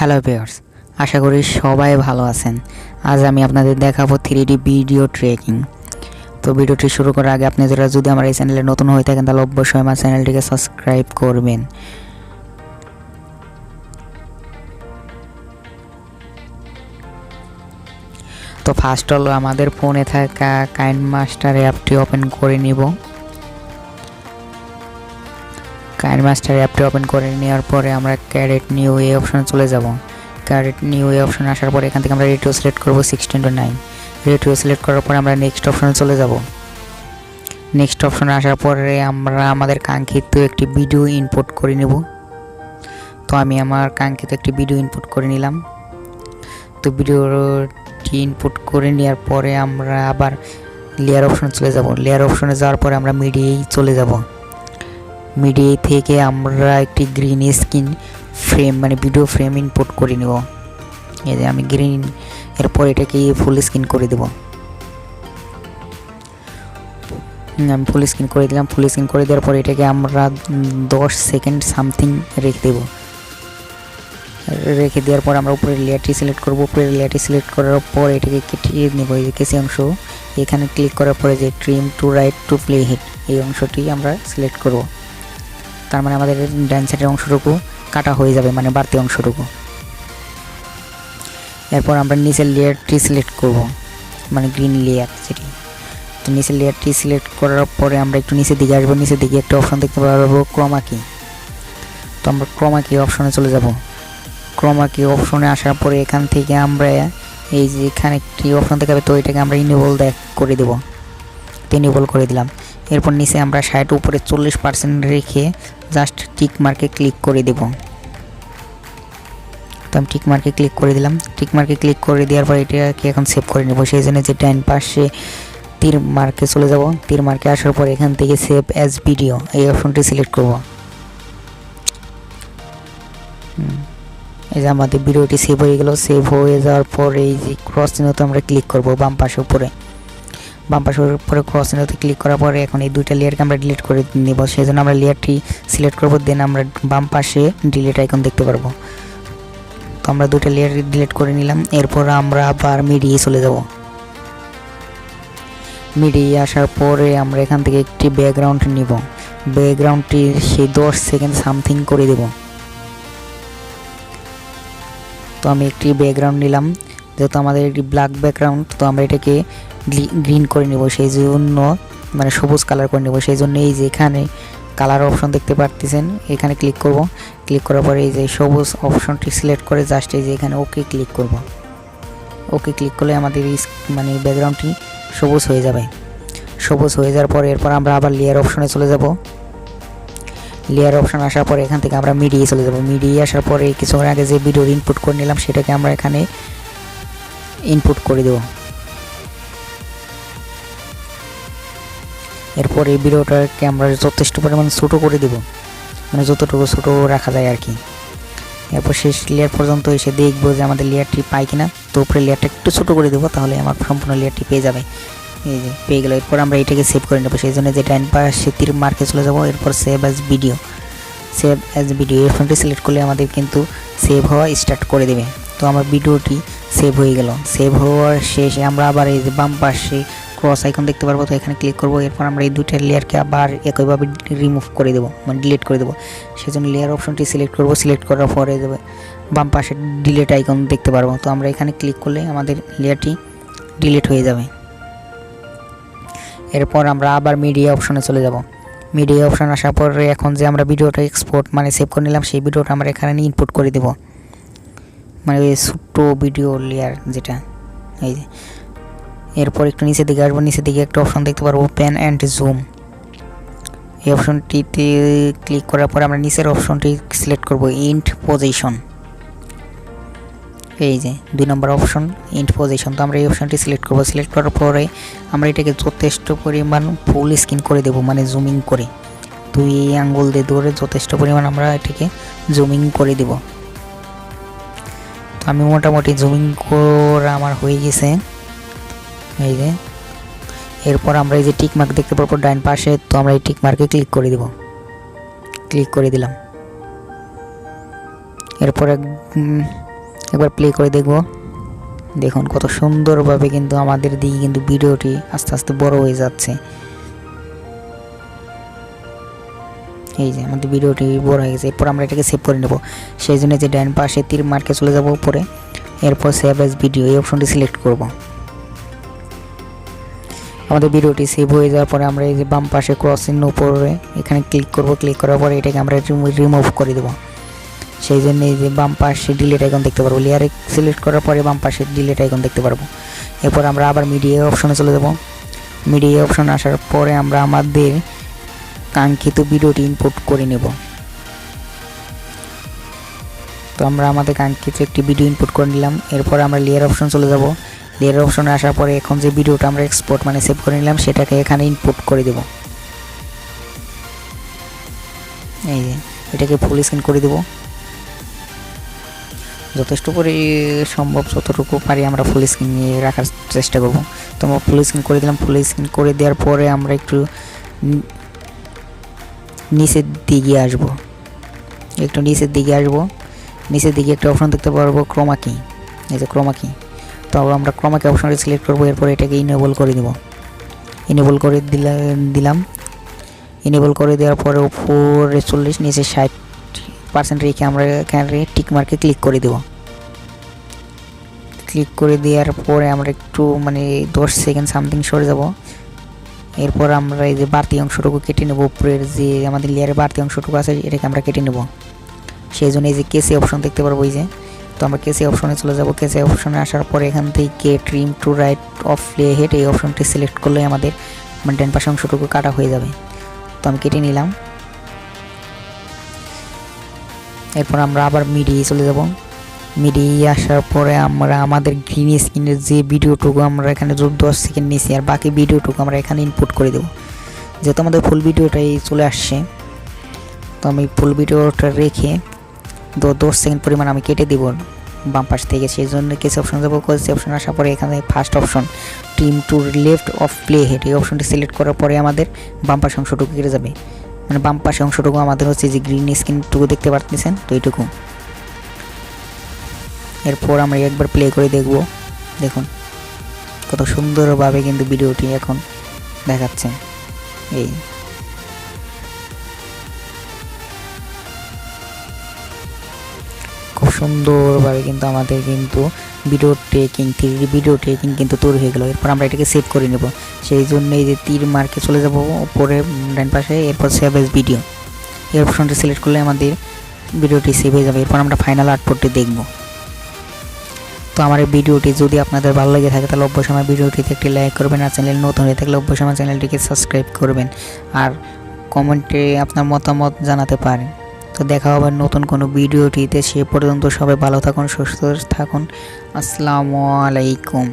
Hello viewers, আশা করি সবাই ভালো আছেন। আজ আমি আপনাদের দেখাবো 3D ভিডিও ট্রেকিং। তো ভিডিওটি শুরু করার আগে আপনি যদি আমার এই চ্যানেলে নতুন হয়ে থাকেন তাহলে অবশ্যই আমার চ্যানেলটিকে সাবস্ক্রাইব করবেন। তো ফার্স্ট হলো আমাদের ফোনে থাকা কাইনমাস্টার অ্যাপটি ওপেন করে নিব। কাইনমাস্টার অ্যাপটি ওপেন করে নেওয়ার পরে আমরা ক্যারেট নিউ এই অপশনে চলে যাব। ক্যারেট নিউ এই অপশনে আসার পরে এখান থেকে আমরা রেটিও সিলেক্ট করব 16:9। রেটিও সিলেক্ট করার পরে আমরা নেক্সট অপশনে চলে যাব। নেক্সট অপশনে আসার পরে আমরা আমাদের কাঙ্ক্ষিত একটি ভিডিও ইনপুট করে নেব। তো আমি আমার কাঙ্ক্ষিত একটি ভিডিও ইনপুট করে নিলাম। তো ভিডিওটি ইনপুট করে নেওয়ার পরে আমরা আবার লেয়ার অপশনে চলে যাব। লেয়ার অপশনে যাওয়ার পরে আমরা মিডিয়ায় চলে যাব। মিডিয়া থেকে আমরা একটি গ্রিন স্ক্রিন ফ্রেম মানে ভিডিও ফ্রেম ইনপুট করে নেব। এই যে আমি গ্রিন, এরপর এটাকে ফুল স্ক্রিন করে দেব। আমি ফুল স্ক্রিন করে দিলাম। ফুল স্ক্রিন করে দেওয়ার পর এটাকে আমরা 10 সেকেন্ড সামথিং রেখে দেব। রেখে দেওয়ার পর আমরা উপরের লেয়ারটি সিলেক্ট করব। উপরের লেয়ারটি সিলেক্ট করার পর এটাকে কেটে নেব। এই যে কেসি অংশ, এখানে ক্লিক করার পরে যে trim to right to playhead এই অংশটি আমরা সিলেক্ট করব। তার মানে আমাদের ডান সাইডের অংশটুকু কাটা হয়ে যাবে, মানে বাড়তি অংশটুকু। এরপর আমরা নিচের লেয়ারটি সিলেক্ট করব, মানে গ্রিন লেয়ার যেটি। তো নিচের লেয়ারটি সিলেক্ট করার পরে আমরা একটু নিচের দিকে আসবো। নিচের দিকে একটা অপশন দেখতে পারবো ক্রোমা কি। তো আমরা ক্রোমা কি অপশনে চলে যাব। ক্রোমা কি অপশনে আসার পরে এখান থেকে আমরা এই যে এখানে একটি অপশন দেখাবে, তো এটাকে আমরা ইনেবল করে দেব। তো ইনেবল করে দিলাম। এরপর নিচে আমরা 60 উপরে 40% রেখে জাস্ট টিক মার্কে ক্লিক করে দেব। তো আমি টিক মার্কে ক্লিক করে দিলাম। টিক মার্কে ক্লিক করে দেওয়ার পর এটাকে এখন সেভ করে নেব। সেই জন্য যে ডান পাশে তীর মার্কে চলে যাব। তীর মার্কে আসার পর এখান থেকে সেভ অ্যাজ ভিডিও এই অপশনটি সিলেক্ট করব। এই যে আমাদের ভিডিওটি সেভ হয়ে গেল। সেভ হয়ে যাওয়ার পর এই যে ক্রস চিহ্নতে আমরা ক্লিক করব বাম পাশে উপরে। বাম পাশের উপরে ক্রস চিহ্নতে ক্লিক করার পরে এখন এই দুইটা লেয়ারকে আমরা ডিলিট করে নেব। সেই জন্য আমরা লেয়ারটি সিলেক্ট করব, দেন আমরা বাম পাশে ডিলিট আইকন দেখতে পারবো। তো আমরা দুইটা লেয়ার ডিলিট করে নিলাম। এরপর আমরা আবার মিডিয়ায় চলে যাব। মিডিয়ায় আসার পরে আমরা এখান থেকে একটি ব্যাকগ্রাউন্ড নিব। ব্যাকগ্রাউন্ডটি সেই 10 সেকেন্ড সামথিং করে দেব। তো আমি একটি ব্যাকগ্রাউন্ড নিলাম, যেহেতু আমাদের একটি ব্ল্যাক ব্যাকগ্রাউন্ড, তো আমরা এটাকে গ্রিন করে নেব। সেই জন্য মানে সবুজ কালার করে নেব। সেই জন্য এই যে এখানে কালার অপশন দেখতে পারতেছেন, এখানে ক্লিক করব। ক্লিক করার পরে এই যে সবুজ অপশনটি সিলেক্ট করে জাস্ট এই যে এখানে ওকে ক্লিক করব। ওকে ক্লিক করলে আমাদের মানে ব্যাকগ্রাউন্ডটি সবুজ হয়ে যাবে। সবুজ হয়ে যাওয়ার পরে এরপর আমরা আবার লেয়ার অপশনে চলে যাব। লেয়ার অপশন আসার পরে এখান থেকে আমরা মিডিয়ায় চলে যাব। মিডিয়ায় আসার পরে কিছুক্ষণ আগে যে ভিডিও ইনপুট করে নিলাম সেটাকে আমরা এখানে ইনপুট করে দেব। এরপর এই ভিডিওটাকে আমরা যথেষ্ট পরিমাণ ছোটো করে দেব, মানে যতটুকু ছোটো রাখা যায় আর কি। এরপর শেষ লেয়ার পর্যন্ত এসে দেখবো যে আমাদের লেয়ারটি পাই কিনা। তো উপরে লেয়ারটা একটু ছোটো করে দেবো, তাহলে আমার সম্পূর্ণ লেয়ারটি পেয়ে যাবে। এই যে পেয়ে গেল। এরপর আমরা এটাকে সেভ করে নেবো। সেই জন্য যে ডান পাশে তীর মার্কে চলে যাব। এরপর save as video. Save as video এই অপশনটি সিলেক্ট করলে আমাদের কিন্তু সেভ হওয়া স্টার্ট করে দেবে। তো আমার ভিডিওটি সেভ হয়ে গেল। সেভ হওয়ার শেষে আমরা আবার এই যে বাম পাশে ক্রস আইকন দেখতে পারবো, তো এখানে ক্লিক করব। এরপর আমরা এই দুইটা লেয়ারকে আবার একইভাবে রিমুভ করে দেবো, মানে ডিলিট করে দেবো। সেজন্য লেয়ার অপশনটি সিলেক্ট করব। সিলেক্ট করার পরে দেবে বাম পাশে ডিলিট আইকন দেখতে পারবো, তো আমরা এখানে ক্লিক করলে আমাদের লেয়ারটি ডিলিট হয়ে যাবে। এরপর আমরা আবার মিডিয়া অপশনে চলে যাব। মিডিয়া অপশন আসার পরে এখন যে আমরা ভিডিওটা এক্সপোর্ট মানে সেভ করে নিলাম সেই ভিডিওটা আমরা এখানে ইনপুট করে দেব, মানে ওই ছোট্ট ভিডিও লেয়ার যেটা। এই যে এরপর একটু নিচের দিকে আসবো। নিচের দিকে একটা অপশন দেখতে পারবো প্যান অ্যান্ড জুম। এই অপশনটিতে ক্লিক করার পর আমরা নিচের অপশনটি সিলেক্ট করব ইন্ট পজিশন। এই যে 2 নম্বর অপশন ইন্ট পজিশন। তো আমরা এই অপশনটি সিলেক্ট করব। সিলেক্ট করার পরে আমরা এটাকে যথেষ্ট পরিমাণ ফুল স্ক্রিন করে দেব, মানে জুমিং করে 2 আঙ্গুল দিয়ে ধরে যথেষ্ট পরিমাণ আমরা এটাকে জুমিং করে দেব। তো আমি মোটামুটি জুমিং করা আমার হয়ে গেছে। এই যে এরপর আমরা এই যে টিক মার্ক দেখতে পারবো ডান পাশে, তো আমরা এই টিক মার্কে ক্লিক করে দেব। ক্লিক করে দিলাম। এরপর একবার প্লে করে দেখব। দেখুন কত সুন্দরভাবে কিন্তু আমাদের দিকে কিন্তু ভিডিওটি আস্তে আস্তে বড় হয়ে যাচ্ছে। এই যে আমাদের ভিডিওটি বড় হয়ে গেছে। এরপর আমরা এটাকে সেভ করে নেব। সেই জন্য যে ডান পাশে তীর মার্কে চলে যাব উপরে, এরপর সেভ অ্যাজ ভিডিও এই অপশনটি সিলেক্ট করব। আমাদের ভিডিওটি সেভ হয়ে যাওয়ার পরে আমরা এই যে বাম পাশে ক্রস চিহ্ন উপরে এখানে ক্লিক করব। ক্লিক করার পরে এটাকে আমরা রিমুভ করে দেব। সেই জন্য এই যে বাম পাশে ডিলিট আইকন দেখতে পারবো। লেয়ারে সিলেক্ট করার পরে বাম পাশে ডিলিট আইকন দেখতে পারবো। এরপর আমরা আবার মিডিয়া অপশনে চলে যাব। মিডিয়া অপশন আসার পরে আমরা আমাদের কাঙ্ক্ষিত ভিডিওটি ইনপুট করে নেব। তো আমরা আমাদের কাঙ্ক্ষিত একটি ভিডিও ইনপুট করে নিলাম। এরপর আমরা লেয়ার অপশন চলে যাব। লেয়ার অপশনে আসার পরে এখন যে ভিডিওটা আমরা এক্সপোর্ট মানে সেভ করে নিলাম সেটাকে এখানে ইনপুট করে দেব। এই যে এটাকে ফুল স্ক্রিন করে দেব। যথেষ্ট করে সম্ভব যতটুকু পারি আমরা ফুল স্ক্রিন নিয়ে রাখার চেষ্টা করব। তো আমরা ফুল স্ক্রিন করে দিলাম। ফুল স্ক্রিন করে দেওয়ার পরে আমরা একটু নিচের দিকে আসব। নিচের দিকে একটা অপশন দেখতে পারবো ক্রোমা কি। এই যে ক্রোমা কি। তো আমরা ক্রোমা কি অপশনটা সিলেক্ট করবো। এরপর এটাকে ইনেবল করে দেব। ইনেবল করে দিলাম। ইনেবল করে দেওয়ার পরে উপরে 40 নিচে 60% রেখে আমরা এখানে টিক মার্কে ক্লিক করে দেব। ক্লিক করে দেওয়ার পরে আমরা একটু মানে 10 সেকেন্ড সামথিং সরে যাব। এরপর আমরা এই যে বাড়তি অংশটুকু কেটে নেব। উপরের যে আমাদের লেয়ারের বাড়তি অংশটুকু আছে এটাকে আমরা কেটে নেব। সেই জন্য এই যে কেসি অপশন দেখতে পারবো এই যে। তো আমরা কেসি অপশনে চলে যাব। কেসি অপশনে আসার পরে এখান থেকে trim to right of playhead এই অপশনটি সিলেক্ট করলে আমাদের মানে ডান পাশে অংশটুকু কাটা হয়ে যাবে। তো আমি কেটে নিলাম। এরপর আমরা আবার মিডিয়ায় চলে যাব। মিডিয়ায় আসার পরে আমরা আমাদের গ্রিন স্ক্রিনের যে ভিডিওটুকু আমরা এখানে 10 সেকেন্ড নিয়েছি আর বাকি ভিডিওটুকু আমরা এখানে ইনপুট করে দেব। যেহেতু আমাদের ফুল ভিডিওটাই চলে আসছে, তো আমি ফুল ভিডিওটা রেখে 10 সেকেন্ড পরিমাণ আমি কেটে দেব বাম পাশ থেকে। সেই জন্য কেসি অপশন যাবো। কেসি অপশন আসার পরে এখানে first option trim to left of playhead এই অপশনটি সিলেক্ট করার পরে আমাদের বাম পাশে অংশটুকু কেটে যাবে। মানে বাম পাশে অংশটুকু আমাদের হচ্ছে যে গ্রিন স্ক্রিনটুকু দেখতে পাচ্ছেন, তো এইটুকু। এরপর আমরা একবার প্লে করে দেখব। দেখুন কত সুন্দরভাবে কিন্তু ভিডিওটি এখন দেখাচ্ছে। এই খুব সুন্দরভাবে কিন্তু আমাদের কিন্তু video trekking 3D video trekking কিন্তু তৈরি হয়ে গেল। এরপর আমরা এটাকে সেভ করে নেব। সেই জন্য এই যে তীর মার্কে চলে যাব উপরে ডান পাশে। এরপর সেভ এজ ভিডিও এই অপশনটি সিলেক্ট করলে আমাদের ভিডিওটি সেভ হয়ে যাবে। এরপর আমরা ফাইনাল আউটপুটটি দেখব। তো আমার এই ভিডিওটি যদি আপনাদের ভালো লেগে থাকে তাহলে অবশ্যই আমার ভিডিওটিতে একটি লাইক করবেন। আর চ্যানেল নতুন হয়ে থাকলে অবশ্যই আমার চ্যানেলটিকে সাবস্ক্রাইব করবেন আর কমেন্টে আপনার মতামত জানাতে পারেন। তো দেখা হবে নতুন কোনো ভিডিওটিতে। সে পর্যন্ত সবাই ভালো থাকুন, সুস্থ থাকুন। আসসালামু আলাইকুম।